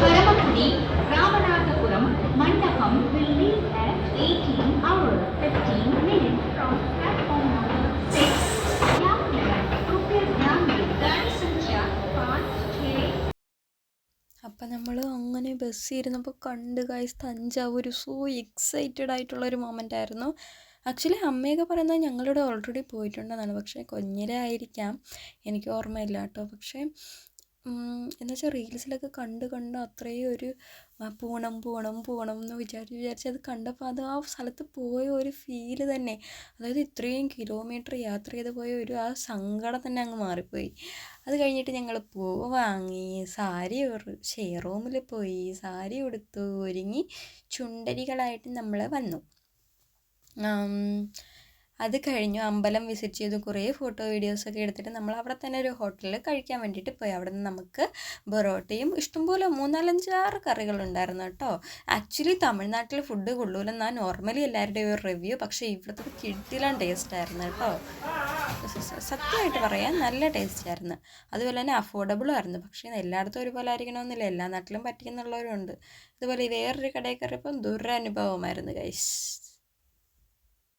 Paramapudi, Ramanathapuram, Mandapam will leave at 18 hours 15 minutes from platform number 6. यात्रियां कृपया ध्यान दें गाड़ी संख्या 5, 6. അപ്പം നമ്മൾ അങ്ങനെ ബസ്സിൽ ഇരുന്നപ്പോൾ കണ്ട് ഗൈസ് തഞ്ചാവൂർ സോ എക്സൈറ്റഡ് ആയിട്ടുള്ളൊരു മൊമെൻ്റ് ആയിരുന്നു. ആക്ച്വലി അമ്മയൊക്കെ പറയുന്നത് ഞങ്ങളിവിടെ ഓൾറെഡി പോയിട്ടുണ്ടെന്നാണ്, പക്ഷേ കുഞ്ഞിലെ ആയിരിക്കാം, എനിക്ക് ഓർമ്മയില്ല കേട്ടോ. പക്ഷേ എന്ന് വെച്ചാൽ റീൽസിലൊക്കെ കണ്ട് അത്രയും ഒരു പോകണം എന്ന് വിചാരിച്ച് അത് കണ്ടപ്പോൾ അത് ആ സ്ഥലത്ത് പോയ ഒരു ഫീല് തന്നെ, അതായത് ഇത്രയും കിലോമീറ്റർ യാത്ര ചെയ്ത് പോയ ഒരു ആ സങ്കടം തന്നെ അങ്ങ് മാറിപ്പോയി. അത് കഴിഞ്ഞിട്ട് ഞങ്ങൾ പൂവ് വാങ്ങി, റൂമിൽ പോയി സാരി ഉടുത്തു ഒരുങ്ങി ചുണ്ടരികളായിട്ട് നമ്മൾ വന്നു. അത് കഴിഞ്ഞു അമ്പലം വിസിറ്റ് ചെയ്തു, കുറേ ഫോട്ടോ വീഡിയോസൊക്കെ എടുത്തിട്ട് നമ്മൾ അവിടെ തന്നെ ഒരു ഹോട്ടലിൽ കഴിക്കാൻ വേണ്ടിയിട്ട് പോയി. അവിടെ നിന്ന് നമുക്ക് പൊറോട്ടയും ഇഷ്ടംപോലെ 3-4-5 കറികളുണ്ടായിരുന്നു കേട്ടോ. ആക്ച്വലി തമിഴ്നാട്ടിൽ ഫുഡ് കൊള്ളൂലെന്നാണ് നോർമലി എല്ലാവരുടെയും ഒരു റിവ്യൂ, പക്ഷേ ഇവിടുത്തെ കിടിലൻ ടേസ്റ്റ് ആയിരുന്നു കേട്ടോ. സത്യമായിട്ട് പറയാൻ നല്ല ടേസ്റ്റ് ആയിരുന്നു. അതുപോലെ തന്നെ അഫോർഡബിളും ആയിരുന്നു. പക്ഷേ എല്ലായിടത്തും ഒരുപോലെ ആയിരിക്കണമെന്നില്ല, എല്ലാ നാട്ടിലും പറ്റിയെന്നുള്ളവരുണ്ട്. ഇതുപോലെ വേറൊരു കടയിൽ കയറിയപ്പം ദുരനുഭവമായിരുന്നു ഗൈസ്.